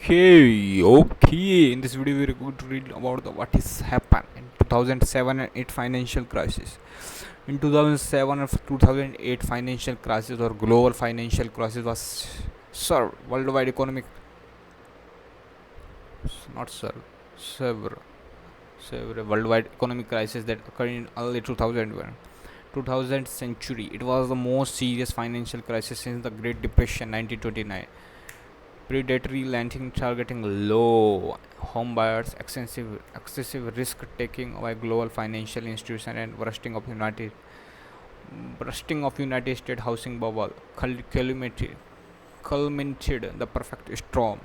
Okay. In this video, we're going to read about what is happened in 2007 and 8 financial crisis. In 2007 and 2008 financial crisis or global financial crisis was worldwide economic, not several, several worldwide economic crisis that occurred in early 2000 century. It was the most serious financial crisis since the Great Depression 1929. Predatory lending targeting low home buyers, excessive risk taking by global financial institutions, and bursting of United States housing bubble culminated the perfect storm.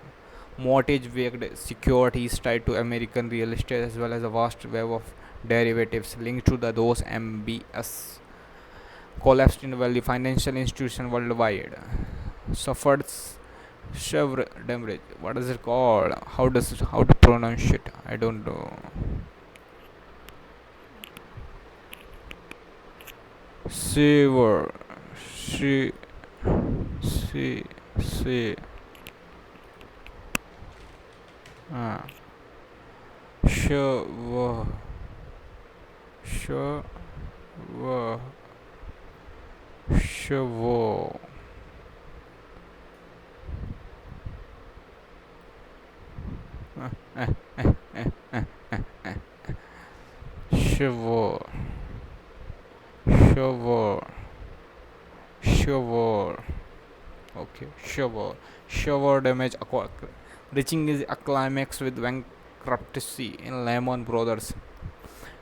Mortgage-backed securities tied to American real estate, as well as a vast web of derivatives linked to those MBS, collapsed in value. Financial institutions worldwide suffered severe damage. What is it called? How to pronounce it? I don't know. Severe, she, she, she, ah, sure, sure, sure, sure, sure, sure. Okay, sure damage reaching is a climax with bankruptcy in Lehman Brothers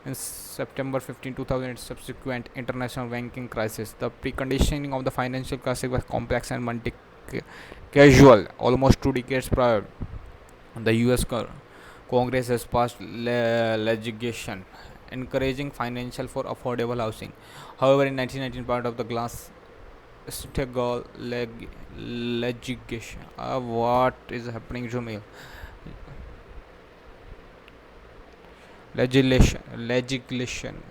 in September 15, 2000. Subsequent international banking crisis. The preconditioning of the financial crisis was complex and casual. Almost 2 decades prior, the U.S. Congress has passed legislation encouraging financial for affordable housing. However, in 1919, part of the glass Steagall legislation. What is happening to me? Legislation.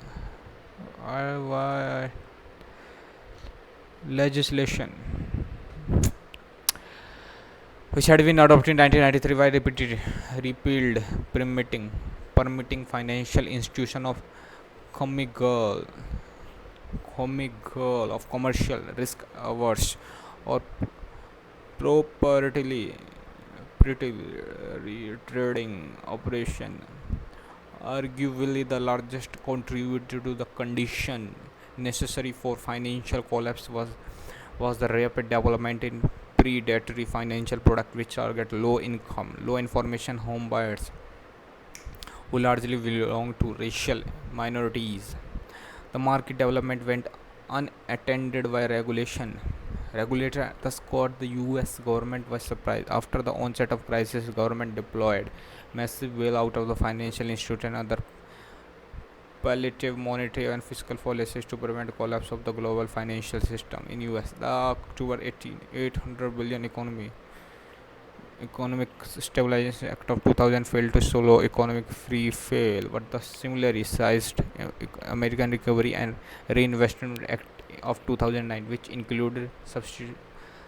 Why legislation? Which had been adopted in 1993 by repealed permitting financial institution of commercial of commercial risk averse or properly pretty trading operation. Arguably the largest contributor to the condition necessary for financial collapse was the rapid development in predatory financial products which target low income, low information home buyers who largely belong to racial minorities. The market development went unattended by regulation. Regulator thus caught the US government was surprised. After the onset of crisis, government deployed massive bailout of the financial institute and other palliative monetary and fiscal policies to prevent collapse of the global financial system. In US, the October 18, 800 billion economic stabilization act of 2000 failed to slow economic free fall, but the similarly sized American recovery and reinvestment act of 2009, which included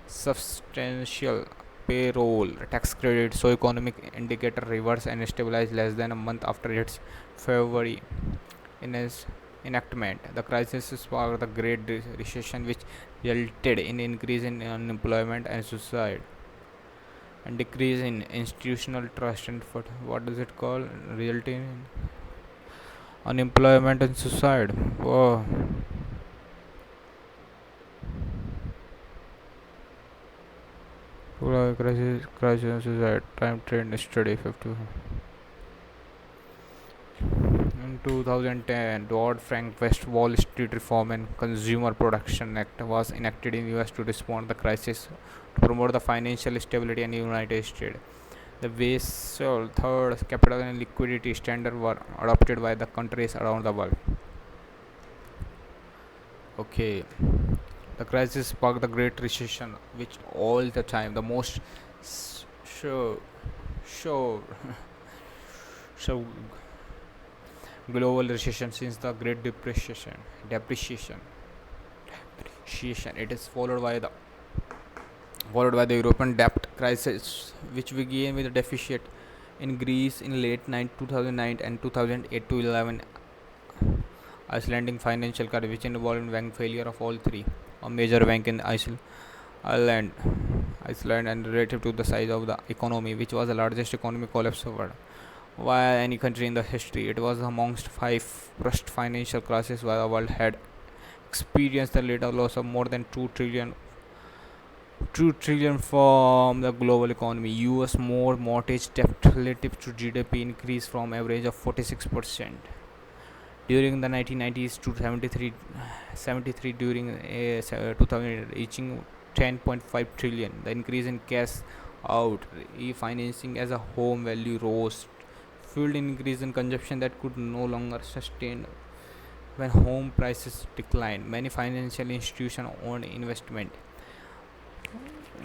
substantial payroll tax credit, so economic indicator reversed and stabilized less than a month after its February in its enactment. The crisis sparked the Great Recession, which resulted in increase in unemployment and suicide and decrease in institutional trust and what does it call, resulting in unemployment and suicide. Whoa. Crisis and suicide time trend study 50. In 2010, Dodd-Frank West Wall Street Reform and Consumer Protection Act was enacted in US to respond to the crisis to promote the financial stability in the United States. The Basel third capital and liquidity standard were adopted by the countries around the world. Okay, the crisis sparked the Great Recession, which all the time the most sure sure so global recession since the Great Depreciation. It is followed by the followed by the European debt crisis, which began with a deficit in Greece in late 2009 and 2008 to 11. Icelandic financial crisis, which involved bank failure of all three, a major bank in Iceland, Iceland, and relative to the size of the economy, which was the largest economic collapse ever by any country in the history. It was amongst five worst financial crises where the world had experienced the later loss of more than 2 trillion from the global economy. US more mortgage debt relative to GDP increased from average of 46% during the 1990s to 73 during 2000, reaching 10.5 trillion. The increase in cash out refinancing as a home value rose, fueled increase in consumption that could no longer sustain when home prices declined. Many financial institutions owned investment.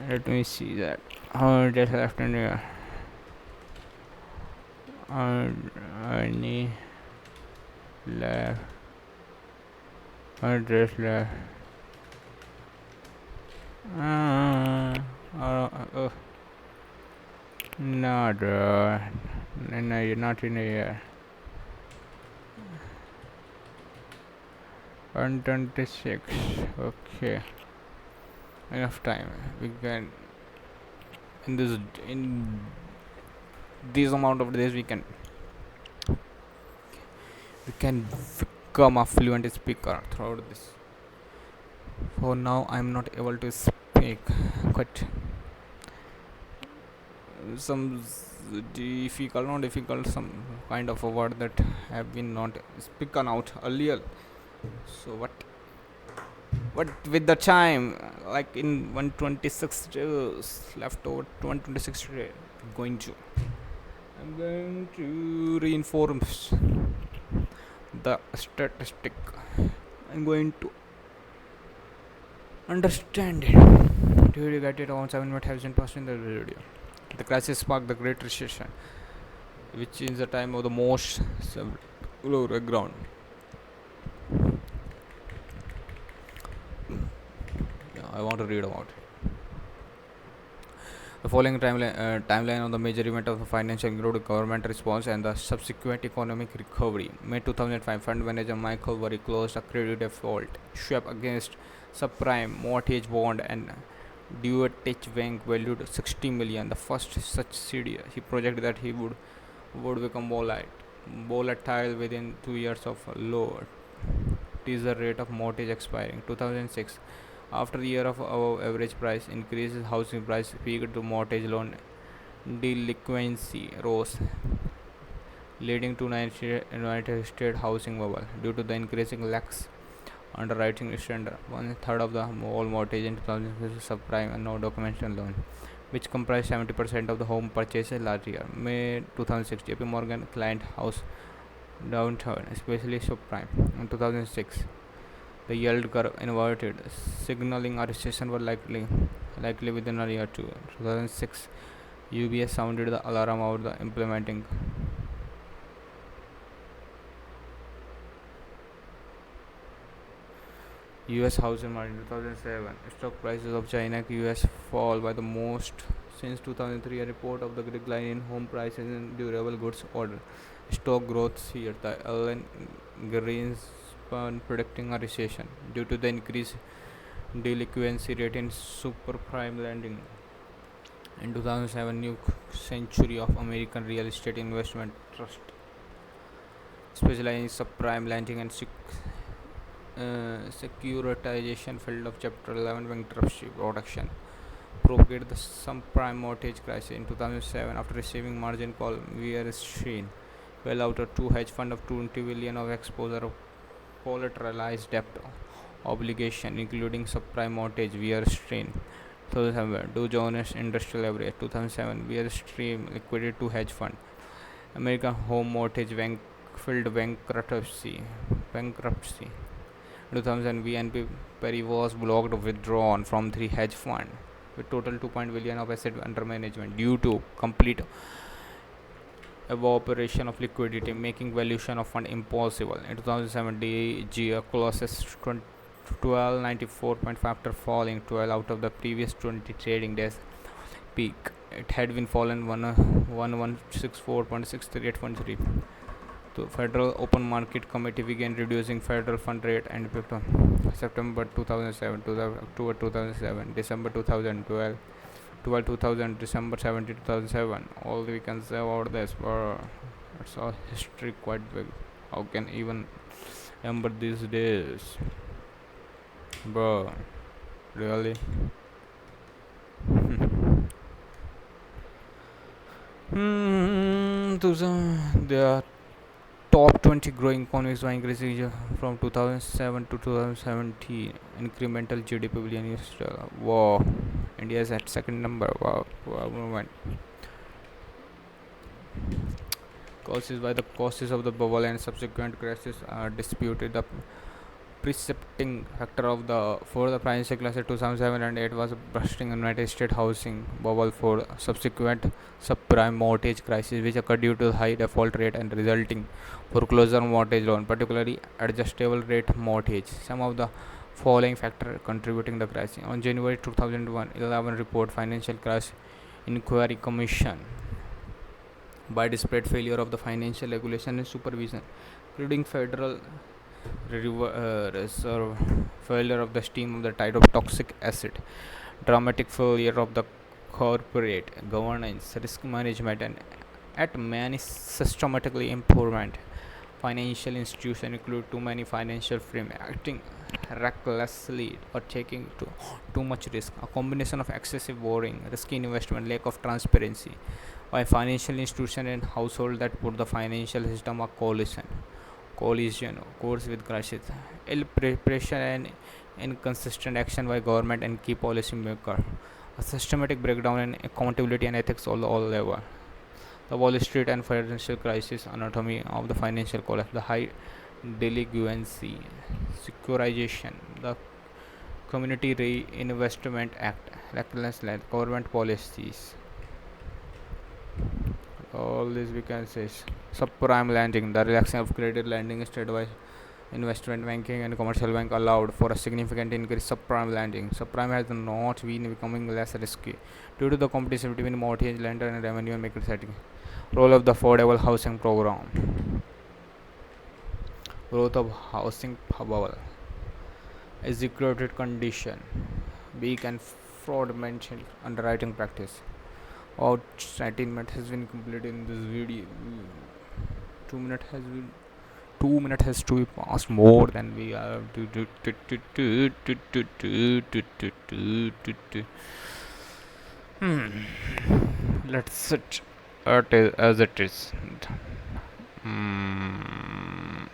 Let me see that. Just left in here. Any left. Address left. Uh, not, no, not in here. 126. Okay, enough time. We can in this amount of days we can become a fluent speaker throughout this. For now, I'm not able to speak quite some difficult, not difficult, some kind of a word that have been not spoken out earlier. So what with the time, like in 126 days left over, 126 days, I'm going to reinforce the statistic. I'm going to understand it. Do you get it? On 7 minutes has been passed in the video. The crisis sparked the Great Recession, which is the time of the most severe ground. Yeah, I want to read about it. The following timeline of the major event of the financial included government response and the subsequent economic recovery. May 2005, fund manager Michael Burry closed a credit default swap against subprime mortgage bond and Deutsche Bank valued 60 million. The first such CD. He projected that he would become volatile within 2 years of low teaser rate of mortgage expiring. 2006, after the year of above average price increases, housing price peaked to mortgage loan delinquency rose, leading to United States housing bubble due to the increasing lax underwriting standard. One third of the whole mortgage in 2006 is subprime and no documentation loan, which comprised 70% of the home purchases last year. May 2006, JP Morgan client house downturn, especially subprime. In 2006, the yield curve inverted, signaling a recession was likely within a year or two. 2006, UBS sounded the alarm about the implementing US housing market. In 2007, stock prices of China and US fall by the most since 2003. A report of the decline in home prices and durable goods order stock growth here. The Allen Greenspan predicting a recession due to the increased delinquency rate in superprime lending. In 2007, New Century of American Real Estate Investment Trust, specializing in subprime lending and securitization field of Chapter 11 bankruptcy protection, propagated the subprime mortgage crisis in 2007 after receiving margin call via Stream. Well out of two hedge fund of 20 billion of exposure of collateralized debt obligation, including subprime mortgage via Stream. 2007, Dow Jones Industrial Average 2007 via Stream liquidated to hedge fund. American Home Mortgage Bank filed bankruptcy. 2000, BNP Paribas was blocked withdrawn from three hedge funds with total 2 billion of asset under management due to complete evaporation of liquidity, making valuation of fund impossible. In 2007, DG closes 1294.5 after falling 12 out of the previous 20 trading days peak. It had been fallen 1164.638.3. The Federal Open Market Committee began reducing federal fund rate and impact on September 2007 to the October 2007, December 2012, 12 2000, December 17 2007. All we can say about this, but it's a history quite big. How can even remember these days? Bro, really? The top 20 growing economies by increasing from 2007 to 2017. Incremental GDP billion US dollar. Wow, India is at second number. Wow, movement. Causes by the causes of the bubble and subsequent crisis are disputed. The precipitating factor of the for the financial crisis 2007 and 8 was bursting United States housing bubble for subsequent subprime mortgage crisis, which occurred due to high default rate and resulting foreclosure mortgage loan, particularly adjustable rate mortgage. Some of the following factors contributing the crisis. On January 2001, 11 report Financial Crisis Inquiry Commission widespread failure of the financial regulation and supervision, including federal reserve failure of the steam of the tide of toxic acid, dramatic failure of the corporate governance, risk management, and at many systematically improvement. Financial institutions include too many financial firms acting recklessly or taking too much risk, a combination of excessive borrowing, risky investment, lack of transparency, by financial institutions and households that put the financial system a collision course with crisis, ill preparation and inconsistent action by government and key policy maker, a systematic breakdown in accountability and ethics all level. The Wall Street and financial crisis anatomy of the financial collapse, the high delinquency, securitization, the Community Reinvestment Act, reckless government policies. All this we can say is subprime lending, the relaxation of credit lending instead by investment banking and commercial bank allowed for a significant increase subprime lending. Subprime has not been becoming less risky due to the competition between mortgage lender and revenue and market setting. Role of the affordable housing program. Growth of housing bubble. Executed condition. Weak and fraudulent underwriting practice. About 19 minutes has been completed in this video. 2 minutes has to be passed more than we have to let's sit as it is. Mm.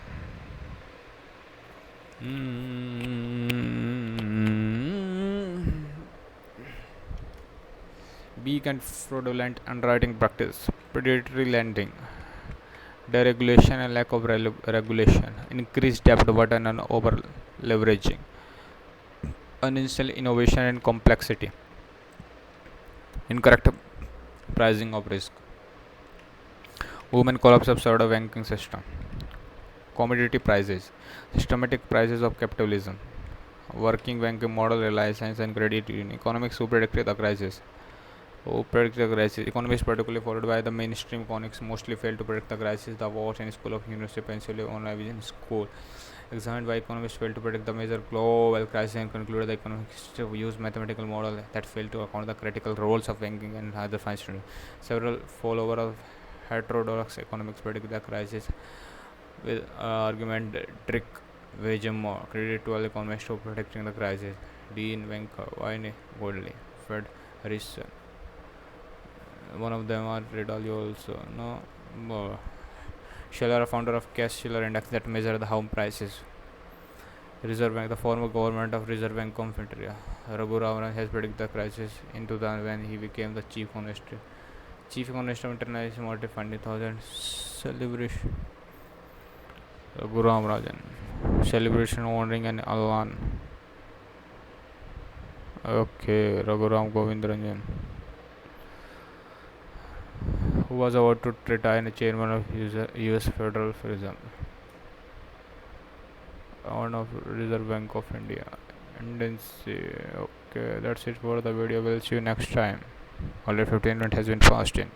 Weak and fraudulent underwriting practice, predatory lending, deregulation and lack of regulation, increased debt burden and over leveraging, unnecessary innovation and complexity, incorrect pricing of risk, women collapse of pseudo banking system, commodity prices, systematic prices of capitalism, working banking model relies science and credit union, economics who predicted the crisis. Who predict the crisis? Economists, particularly followed by the mainstream economics, mostly fail to predict the crisis. The Watch and School of University of Pennsylvania Online School, examined by economists, failed to predict the major global crisis and concluded the economists to use mathematical model that failed to account the critical roles of banking and other financial. Several followers of heterodox economics predict the crisis with argument trick Vejamo credit to all economists for predicting the crisis. Dean Venka, Wayne Goldley, Fred Harrison. One of them are Redalio also. No. Scheller, founder of Cash Scheller Index that measure the home prices. Reserve Bank, the former government of Reserve Bank of India. Raghu Raman has predicted the crisis in 2000 when he became the chief economist of International Monetary Fund in 2000. Celebration. Raghu Raman. Celebration honoring an Alan. Okay, Raghuram Govindranjan, who was about to retire as chairman of US Federal Reserve. on of Reserve Bank of India. And then see, okay, that's it for the video. We'll see you next time. Already 15 minutes has been passed in.